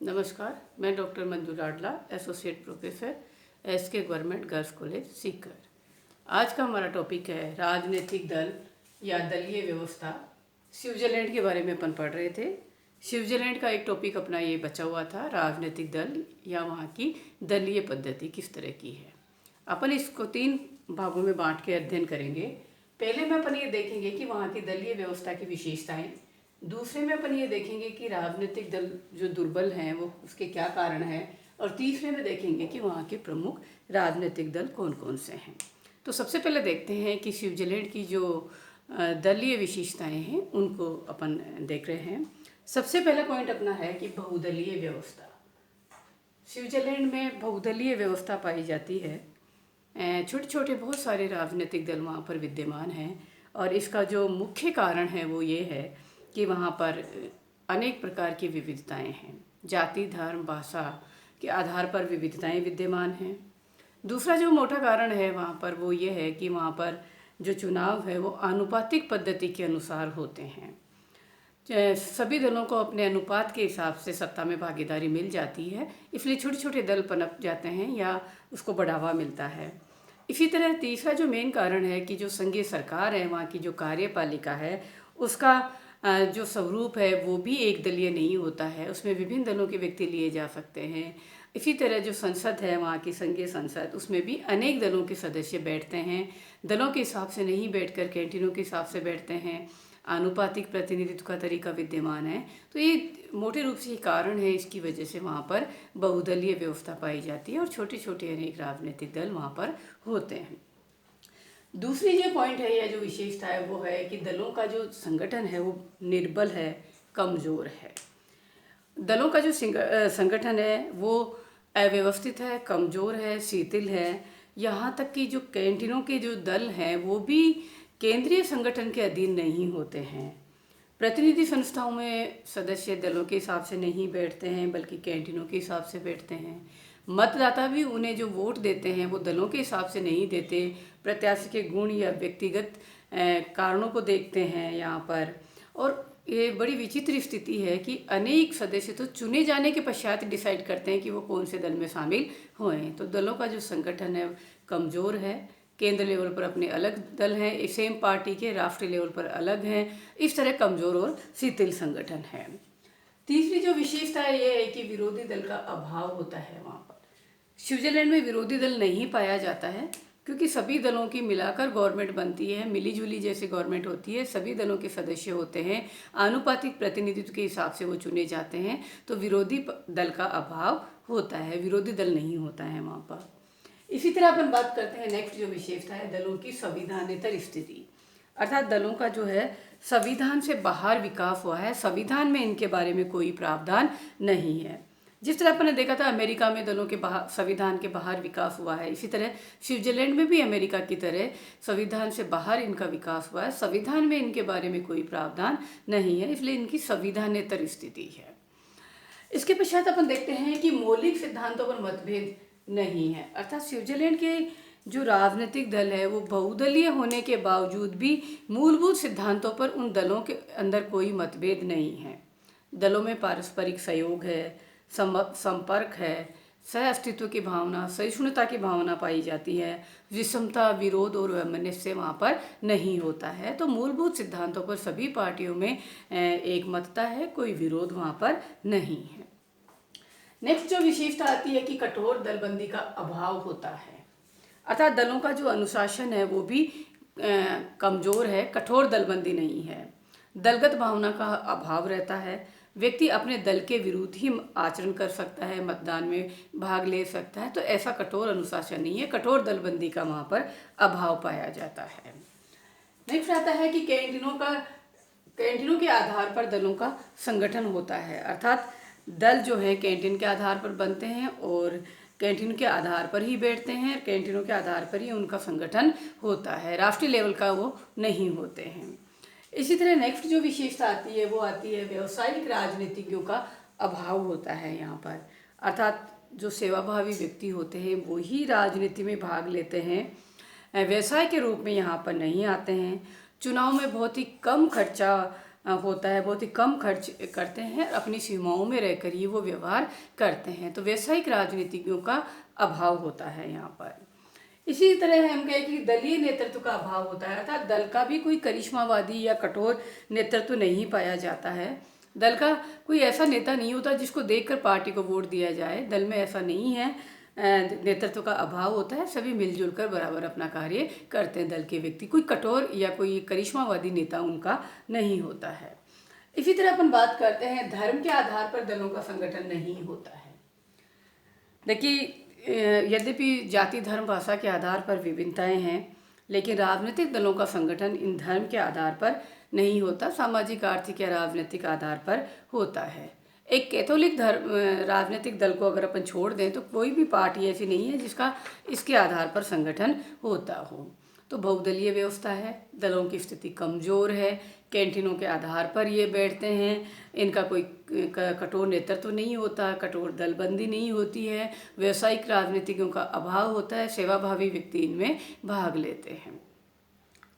नमस्कार, मैं doctor Manju Ladla, associate professor SK government girls college Sikar. आज का हमारा टॉपिक है राजनीतिक दल या दलीय व्यवस्था। स्विट्जरलैंड के बारे में अपन पढ़ रहे थे। स्विट्जरलैंड का एक टॉपिक अपना ये बचा हुआ था, राजनीतिक दल या वहाँ की दलीय पद्धति किस तरह की है। अपन इसको 3 भागों में बांट के अध्ययन करेंगे। पहले में अपन ये देखेंगे कि वहाँ की दलीय व्यवस्था की विशेषताएं। दूसरे में अपन ये देखेंगे कि राजनीतिक दल जो दुर्बल हैं वो उसके क्या कारण हैं। और तीसरे में देखेंगे कि वहाँ के प्रमुख राजनीतिक दल कौन कौन से हैं। तो सबसे पहले देखते हैं कि स्विट्जरलैंड की जो दलीय विशेषताएं हैं उनको अपन देख रहे हैं। सबसे पहला पॉइंट अपना है कि बहुदलीय व्यवस्था। स्विट्जरलैंड में बहुदलीय व्यवस्था पाई जाती है। छोटे छोटे बहुत सारे राजनीतिक दल वहाँ पर विद्यमान हैं और इसका जो मुख्य कारण है वो ये है कि वहाँ पर अनेक प्रकार की विविधताएं हैं। जाति, धर्म, भाषा के आधार पर विविधताएं विद्यमान हैं। दूसरा जो मोटा कारण है वहाँ पर वो ये है कि वहाँ पर जो चुनाव है वो आनुपातिक पद्धति के अनुसार होते हैं। सभी दलों को अपने अनुपात के हिसाब से सत्ता में भागीदारी मिल जाती है, इसलिए छोटे छोटे दल पनप जाते हैं या उसको बढ़ावा मिलता है। इसी तरह तीसरा जो मेन कारण है कि जो संघीय सरकार है, वहाँ की जो कार्यपालिका है, उसका जो स्वरूप है वो भी एक दलीय नहीं होता है। उसमें विभिन्न दलों के व्यक्ति लिए जा सकते हैं। इसी तरह जो संसद है, वहाँ की संघीय संसद, उसमें भी अनेक दलों के सदस्य बैठते हैं। दलों के हिसाब से नहीं बैठकर कैंटीनों के हिसाब से बैठते हैं। आनुपातिक प्रतिनिधित्व का तरीका विद्यमान है। तो ये मोटे रूप से ये कारण है, इसकी वजह से वहाँ पर बहुदलीय व्यवस्था पाई जाती है और छोटे छोटे अनेक राजनीतिक दल वहाँ पर होते हैं। दूसरी जो पॉइंट है या जो विशेषता है वो है कि दलों का जो संगठन है वो निर्बल है, कमज़ोर है। दलों का जो संगठन है वो अव्यवस्थित है, कमज़ोर है, शिथिल है। यहाँ तक कि जो कैंटीनों के जो दल हैं वो भी केंद्रीय संगठन के अधीन नहीं होते हैं। प्रतिनिधि संस्थाओं में सदस्य दलों के हिसाब से नहीं बैठते हैं बल्कि कैंटीनों के हिसाब से बैठते हैं। मतदाता भी उन्हें जो वोट देते हैं वो दलों के हिसाब से नहीं देते, प्रत्याशी के गुण या व्यक्तिगत कारणों को देखते हैं यहाँ पर। और ये बड़ी विचित्र स्थिति है कि अनेक सदस्य तो चुने जाने के पश्चात डिसाइड करते हैं कि वो कौन से दल में शामिल हुए। तो दलों का जो संगठन है कमज़ोर है। केंद्र लेवल पर अपने अलग दल हैं, सेम पार्टी के राष्ट्रीय लेवल पर अलग हैं। इस तरह कमज़ोर और शिथिल संगठन है। तीसरी जो विशेषता है ये है कि विरोधी दल का अभाव होता है वहाँ पर। स्विट्जरलैंड में विरोधी दल नहीं पाया जाता है क्योंकि सभी दलों की मिलाकर गवर्नमेंट बनती है, मिलीजुली जैसे गवर्नमेंट होती है। सभी दलों के सदस्य होते हैं, आनुपातिक प्रतिनिधित्व के हिसाब से वो चुने जाते हैं। तो विरोधी दल का अभाव होता है, विरोधी दल नहीं होता है वहाँ पर। इसी तरह अपन बात करते हैं नेक्स्ट जो विशेषता है दलों की संविधानेतर स्थिति। अर्थात दलों का जो है संविधान से बाहर विकास हुआ है, संविधान में इनके बारे में कोई प्रावधान नहीं है। जिस तरह अपन ने देखा था अमेरिका में दलों के बाहर, संविधान के बाहर विकास हुआ है, इसी तरह स्विट्जरलैंड में भी अमेरिका की तरह संविधान से बाहर इनका विकास हुआ है। संविधान में इनके बारे में कोई प्रावधान नहीं है, इसलिए इनकी संविधानेतर स्थिति है। इसके पश्चात अपन देखते हैं कि मौलिक सिद्धांतों पर मतभेद नहीं है। अर्थात स्विट्जरलैंड के जो राजनीतिक दल है वो बहुदलीय होने के बावजूद भी मूलभूत सिद्धांतों पर उन दलों के अंदर कोई मतभेद नहीं है। दलों में पारस्परिक सहयोग है, संपर्क है, सह अस्तित्व की भावना, सहिष्णुता की भावना पाई जाती है। विषमता, विरोध और वैमनस्य वहाँ पर नहीं होता है। तो मूलभूत सिद्धांतों पर सभी पार्टियों में एकमतता है, कोई विरोध वहाँ पर नहीं है। नेक्स्ट जो विशेषता आती है कि कठोर दलबंदी का अभाव होता है। अर्थात दलों का जो अनुशासन है वो भी कमज़ोर है, कठोर दलबंदी नहीं है। दलगत भावना का अभाव रहता है। व्यक्ति अपने दल के विरुद्ध ही आचरण कर सकता है, मतदान में भाग ले सकता है। तो ऐसा कठोर अनुशासन नहीं है, कठोर दलबंदी का वहाँ पर अभाव पाया जाता है। नेक्स्ट आता है कि कैंटीनों के आधार पर दलों का संगठन होता है। अर्थात दल जो है कैंटीन के आधार पर बनते हैं और कैंटीन के आधार पर ही बैठते हैं, कैंटीनों के आधार पर ही उनका संगठन होता है, राष्ट्रीय लेवल का वो नहीं होते हैं। इसी तरह नेक्स्ट जो विशेषता आती है वो आती है व्यावसायिक राजनीतिज्ञों का अभाव होता है यहाँ पर। अर्थात जो सेवाभावी व्यक्ति होते हैं वो ही राजनीति में भाग लेते हैं, व्यवसाय के रूप में यहाँ पर नहीं आते हैं। चुनाव में बहुत ही कम खर्चा होता है, बहुत ही कम खर्च करते हैं, अपनी सीमाओं में रहकर ही वो व्यवहार करते हैं। तो व्यावसायिक राजनीतिज्ञों का अभाव होता है यहाँ पर। इसी तरह हम कहें कि दलीय नेतृत्व का अभाव होता है, अर्थात दल का भी कोई करिश्मावादी या कठोर नेतृत्व नहीं पाया जाता है। दल का कोई ऐसा नेता नहीं होता जिसको देखकर पार्टी को वोट दिया जाए, दल में ऐसा नहीं है। नेतृत्व का अभाव होता है, सभी मिलजुल कर बराबर अपना कार्य करते हैं दल के व्यक्ति, कोई कठोर या कोई करिश्मावादी नेता उनका नहीं होता है। इसी तरह अपन बात करते हैं धर्म के आधार पर दलों का संगठन नहीं होता है। देखिए, यद्यपि जाति धर्म भाषा के आधार पर विभिन्नताएं हैं, लेकिन राजनीतिक दलों का संगठन इन धर्म के आधार पर नहीं होता, सामाजिक आर्थिक या राजनीतिक आधार पर होता है। एक कैथोलिक धर्म राजनीतिक दल को अगर अपन छोड़ दें तो कोई भी पार्टी ऐसी नहीं है जिसका इसके आधार पर संगठन होता हो। तो बहुदलीय व्यवस्था है, दलों की स्थिति कमज़ोर है, कैंटीनों के आधार पर ये बैठते हैं, इनका कोई कठोर नेतृत्व नहीं होता, कठोर दलबंदी नहीं होती है, व्यावसायिक राजनीतिज्ञों का अभाव होता है, सेवाभावी व्यक्ति इनमें भाग लेते हैं।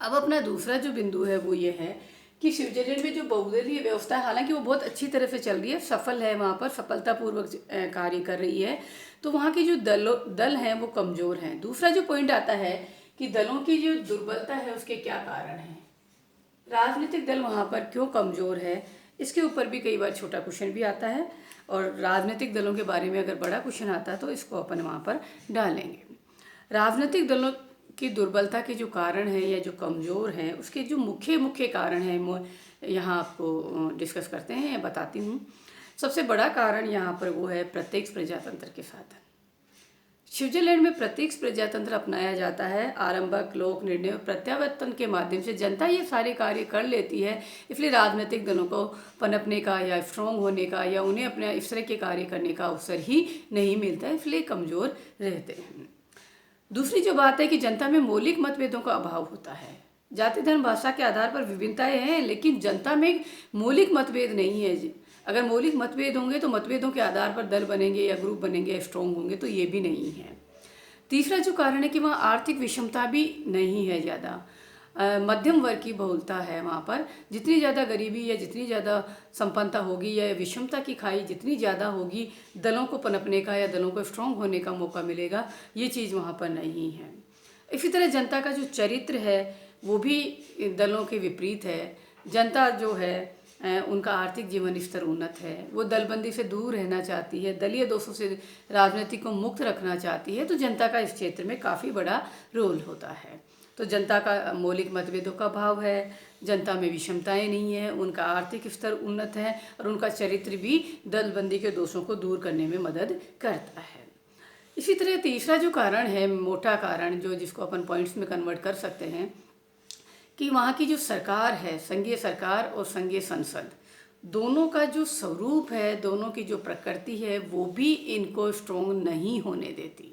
अब अपना दूसरा जो बिंदु है वो ये है कि स्विट्जरलैंड में जो बहुदलीय व्यवस्था है, हालांकि वो बहुत अच्छी तरह से चल रही है, सफल है, वहाँ पर सफलतापूर्वक कार्य कर रही है, तो वहाँ के जो दल हैं वो कमज़ोर हैं। दूसरा जो पॉइंट आता है कि दलों की जो दुर्बलता है उसके क्या कारण हैं, राजनीतिक दल वहाँ पर क्यों कमज़ोर है, इसके ऊपर भी कई बार छोटा क्वेश्चन भी आता है, और राजनीतिक दलों के बारे में अगर बड़ा क्वेश्चन आता है तो इसको अपन वहाँ पर डालेंगे। राजनीतिक दलों की दुर्बलता के जो कारण हैं या जो कमज़ोर हैं, उसके जो मुख्य कारण हैं यहाँ आपको डिस्कस करते हैं या बताती हूँ। सबसे बड़ा कारण यहाँ पर वो है प्रत्यक्ष प्रजातंत्र के साधन। स्विट्जरलैंड में प्रत्यक्ष प्रजातंत्र अपनाया जाता है। आरंभक लोक निर्णय और प्रत्यावर्तन के माध्यम से जनता ये सारे कार्य कर लेती है, इसलिए राजनीतिक दलों को पनपने का या स्ट्रॉन्ग होने का या उन्हें अपने इस तरह के कार्य करने का अवसर ही नहीं मिलता है, इसलिए कमज़ोर रहते हैं। दूसरी जो बात है कि जनता में मौलिक मतभेदों का अभाव होता है। जाति धर्म भाषा के आधार पर विभिन्नताएं हैं, लेकिन जनता में मौलिक मतभेद नहीं है। अगर मौलिक मतभेद होंगे तो मतभेदों के आधार पर दल बनेंगे या ग्रुप बनेंगे या स्ट्रॉन्ग होंगे, तो ये भी नहीं है। तीसरा जो कारण है कि वहाँ आर्थिक विषमता भी नहीं है ज़्यादा, मध्यम वर्ग की बहुलता है वहाँ पर। जितनी ज़्यादा गरीबी या जितनी ज़्यादा संपन्नता होगी या विषमता की खाई जितनी ज़्यादा होगी, दलों को पनपने का या दलों को स्ट्रॉन्ग होने का मौका मिलेगा, ये चीज़ वहाँ पर नहीं है। इसी तरह जनता का जो चरित्र है वो भी दलों के विपरीत है। जनता जो है उनका आर्थिक जीवन स्तर उन्नत है, वो दलबंदी से दूर रहना चाहती है, दलीय दोषों से राजनीति को मुक्त रखना चाहती है, तो जनता का इस क्षेत्र में काफ़ी बड़ा रोल होता है। तो जनता का मौलिक मतभेदों का अभाव है, जनता में विषमताएं नहीं है, उनका आर्थिक स्तर उन्नत है और उनका चरित्र भी दलबंदी के दोषों को दूर करने में मदद करता है। इसी तरह तीसरा जो कारण है, मोटा कारण जो जिसको अपन पॉइंट्स में कन्वर्ट कर सकते हैं, कि वहाँ की जो सरकार है, संघीय सरकार और संघीय संसद, दोनों का जो स्वरूप है, दोनों की जो प्रकृति है, वो भी इनको स्ट्रॉन्ग नहीं होने देती।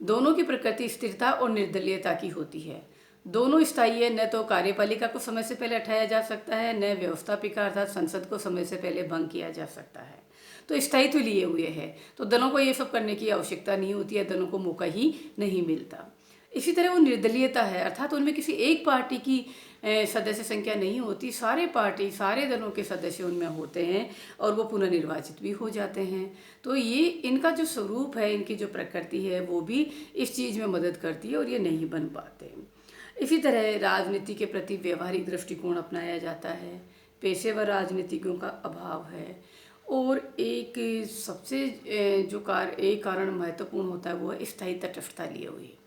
दोनों की प्रकृति स्थिरता और निर्दलीयता की होती है। दोनों स्थायी है, न तो कार्यपालिका को समय से पहले हटाया जा सकता है, न व्यवस्थापिका अर्थात संसद को समय से पहले भंग किया जा सकता है। तो स्थायित्व लिए हुए है, तो दलों को ये सब करने की आवश्यकता नहीं होती है, दलों को मौका ही नहीं मिलता। इसी तरह वो निर्दलीयता है, अर्थात उनमें किसी एक पार्टी की सदस्य संख्या नहीं होती, सारे दलों के सदस्य उनमें होते हैं और वो पुनर्निर्वाचित भी हो जाते हैं। तो ये इनका जो स्वरूप है, इनकी जो प्रकृति है, वो भी इस चीज़ में मदद करती है और ये नहीं बन पाते। इसी तरह राजनीति के प्रति व्यवहारिक दृष्टिकोण अपनाया जाता है, पेशेवर राजनीतिज्ञों का अभाव है, और एक सबसे एक कारण महत्वपूर्ण होता है वो है स्थायी तटस्थता लिए हुई।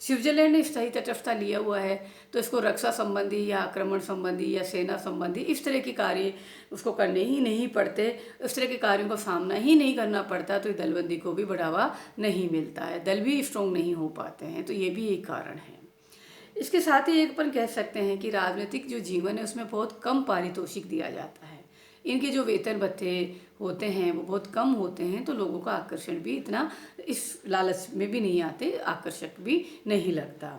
स्विट्जरलैंड ने स्थायी तटस्थता लिया हुआ है, तो इसको रक्षा संबंधी या आक्रमण संबंधी या सेना संबंधी इस तरह के कार्य उसको करने ही नहीं पड़ते, इस तरह के कार्यों का सामना ही नहीं करना पड़ता, तो दलबंदी को भी बढ़ावा नहीं मिलता है, दल भी स्ट्रॉन्ग नहीं हो पाते हैं। तो ये भी एक कारण है। इसके साथ ही एक अपन कह सकते हैं कि राजनीतिक जो जीवन है उसमें बहुत कम पारितोषिक दिया जाता है। इनके जो वेतन भत्ते होते हैं वो बहुत कम होते हैं, तो लोगों का आकर्षण भी इतना इस लालच में भी नहीं आते, आकर्षक भी नहीं लगता।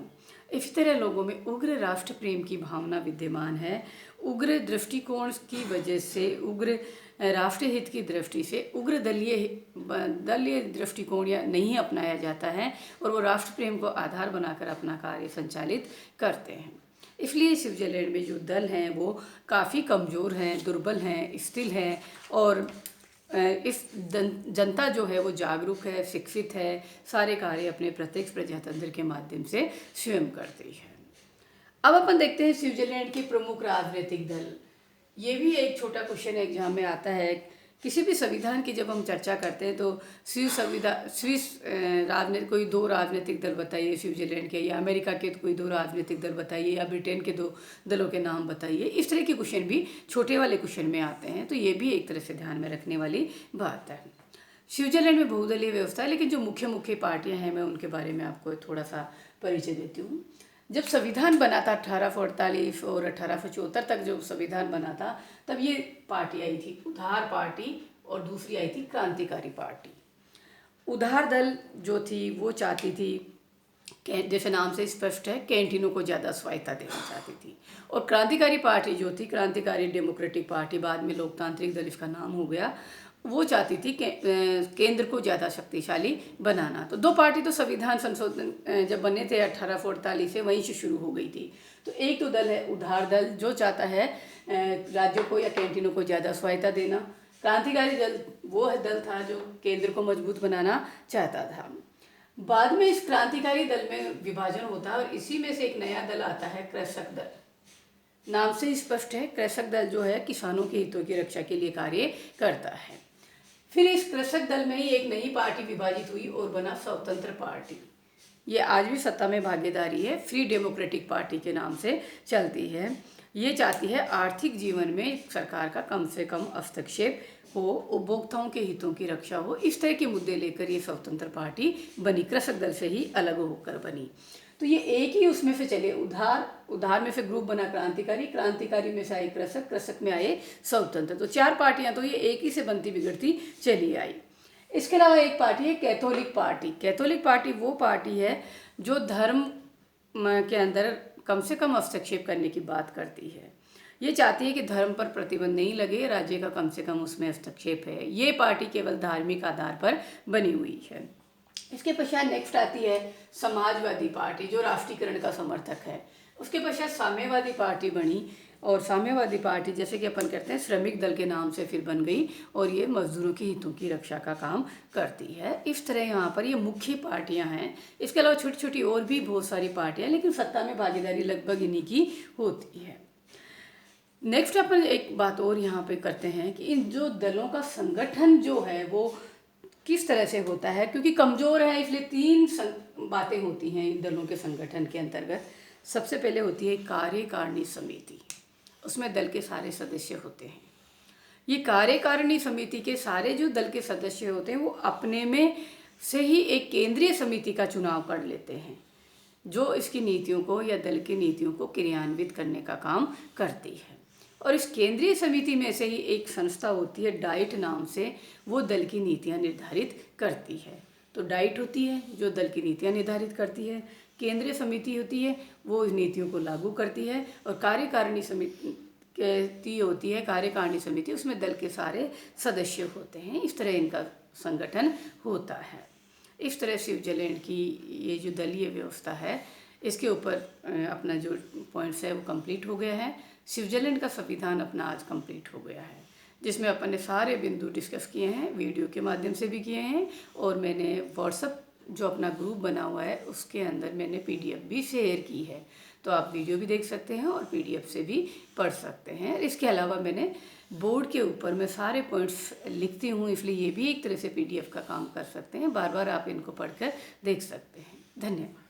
इसी तरह लोगों में उग्र राष्ट्र प्रेम की भावना विद्यमान है। उग्र दृष्टिकोण की वजह से, उग्र राष्ट्रीय हित की दृष्टि से उग्र दलीय दृष्टिकोण या नहीं अपनाया जाता है और वो राष्ट्र प्रेम को आधार बनाकर अपना कार्य संचालित करते हैं। इसलिए स्विट्ज़रलैंड में जो दल हैं वो काफ़ी कमज़ोर हैं, दुर्बल हैं, स्थिर हैं और इस जनता जो है वो जागरूक है, शिक्षित है, सारे कार्य अपने प्रत्यक्ष प्रजातंत्र के माध्यम से स्वयं करती है। अब अपन देखते हैं स्विट्ज़रलैंड के प्रमुख राजनीतिक दल। ये भी एक छोटा क्वेश्चन एग्जाम में आता है। किसी भी संविधान की जब हम चर्चा करते हैं तो स्विस राजनीतिक कोई दो राजनीतिक दल बताइए स्विट्ज़रलैंड के, या अमेरिका के तो कोई दो राजनीतिक दल बताइए, या ब्रिटेन के दो दलों के नाम बताइए। इस तरह के क्वेश्चन भी छोटे वाले क्वेश्चन में आते हैं, तो ये भी एक तरह से ध्यान में रखने वाली बात है। स्विट्ज़रलैंड में बहुदलीय व्यवस्था है, लेकिन जो मुख्य मुख्य पार्टियां हैं मैं उनके बारे में आपको थोड़ा सा परिचय देती हूँ। जब संविधान बना था 1848 और 1874 तक जो संविधान बना था, तब ये पार्टी आई थी, उदार पार्टी, और दूसरी आई थी क्रांतिकारी पार्टी। उदार दल जो थी वो चाहती थी, जैसे नाम से स्पष्ट है, कैंटीनों को ज़्यादा स्वायत्तता देना चाहती थी। और क्रांतिकारी पार्टी जो थी, क्रांतिकारी डेमोक्रेटिक पार्टी, बाद में लोकतांत्रिक दल इसका नाम हो गया, वो चाहती थी केंद्र को ज़्यादा शक्तिशाली बनाना। तो दो पार्टी तो संविधान संशोधन जब बने थे 1848 से, वहीं से शुरू हो गई थी। तो एक तो दल है उदार दल जो चाहता है राज्यों को या कैंटीनों को ज़्यादा स्वायत्तता देना। क्रांतिकारी दल वो दल था जो केंद्र को मजबूत बनाना चाहता था। बाद में इस क्रांतिकारी दल में विभाजन होता है और इसी में से एक नया दल आता है कृषक दल। नाम से स्पष्ट है, कृषक दल जो है किसानों के हितों की रक्षा के लिए कार्य करता है। फिर इस कृषक दल में ही एक नई पार्टी विभाजित हुई और बना स्वतंत्र पार्टी। ये आज भी सत्ता में भागीदारी है, फ्री डेमोक्रेटिक पार्टी के नाम से चलती है। ये चाहती है आर्थिक जीवन में सरकार का कम से कम हस्तक्षेप हो, उपभोक्ताओं के हितों की रक्षा हो, इस तरह के मुद्दे लेकर ये स्वतंत्र पार्टी बनी, कृषक दल से ही अलग होकर बनी। तो ये एक ही उसमें से चले, उधार में से ग्रुप बना क्रांतिकारी में से आए कृषक में आए स्वतंत्र। तो चार पार्टियां तो ये एक ही से बनती बिगड़ती चली आई। इसके अलावा एक पार्टी है कैथोलिक पार्टी। कैथोलिक पार्टी वो पार्टी है जो धर्म के अंदर कम से कम हस्तक्षेप करने की बात करती है। ये चाहती है कि धर्म पर प्रतिबंध नहीं लगे, राज्य का कम से कम उसमें हस्तक्षेप है। ये पार्टी केवल धार्मिक आधार पर बनी हुई है। इसके पश्चात नेक्स्ट आती है समाजवादी पार्टी जो राष्ट्रीयकरण का समर्थक है। उसके पश्चात साम्यवादी पार्टी बनी, और साम्यवादी पार्टी जैसे कि अपन कहते हैं श्रमिक दल के नाम से फिर बन गई, और ये मजदूरों के हितों की रक्षा का काम करती है। इस तरह यहाँ पर ये मुख्य पार्टियाँ हैं। इसके अलावा छोटी छोटी और भी बहुत सारी पार्टियाँ, लेकिन सत्ता में भागीदारी लगभग इन्हीं की होती है। नेक्स्ट अपन एक बात और यहाँ पे करते हैं कि इन जो दलों का संगठन जो है वो किस तरह से होता है, क्योंकि कमज़ोर है इसलिए तीन बातें होती हैं इन दलों के संगठन के अंतर्गत। सबसे पहले होती है कार्यकारिणी समिति, उसमें दल के सारे सदस्य होते हैं। ये कार्यकारिणी समिति के सारे जो दल के सदस्य होते हैं वो अपने में से ही एक केंद्रीय समिति का चुनाव कर लेते हैं, जो इसकी नीतियों को या दल की नीतियों को क्रियान्वित करने का काम करती है। और इस केंद्रीय समिति में से ही एक संस्था होती है डाइट नाम से, वो दल की नीतियाँ निर्धारित करती है। तो डाइट होती है जो दल की नीतियाँ निर्धारित करती है, केंद्रीय समिति होती है वो इस नीतियों को लागू करती है, और कार्यकारिणी समिति होती है, कार्यकारिणी समिति, उसमें दल के सारे सदस्य होते हैं। इस तरह इनका संगठन होता है। इस तरह स्विट्ज़रलैंड की ये जो दलीय व्यवस्था है, इसके ऊपर अपना जो पॉइंट्स है वो कंप्लीट हो गया है। स्विट्ज़रलैंड का संविधान अपना आज कंप्लीट हो गया है, जिसमें अपन ने सारे बिंदु डिस्कस किए हैं, वीडियो के माध्यम से भी किए हैं, और मैंने व्हाट्सएप जो अपना ग्रुप बना हुआ है उसके अंदर मैंने पीडीएफ भी शेयर की है। तो आप वीडियो भी देख सकते हैं और पीडीएफ से भी पढ़ सकते हैं। इसके अलावा मैंने बोर्ड के ऊपर मैं सारे पॉइंट्स लिखती हूँ, इसलिए ये भी एक तरह से पीडीएफ का काम कर सकते हैं। बार बार आप इनको पढ़कर देख सकते हैं। धन्यवाद।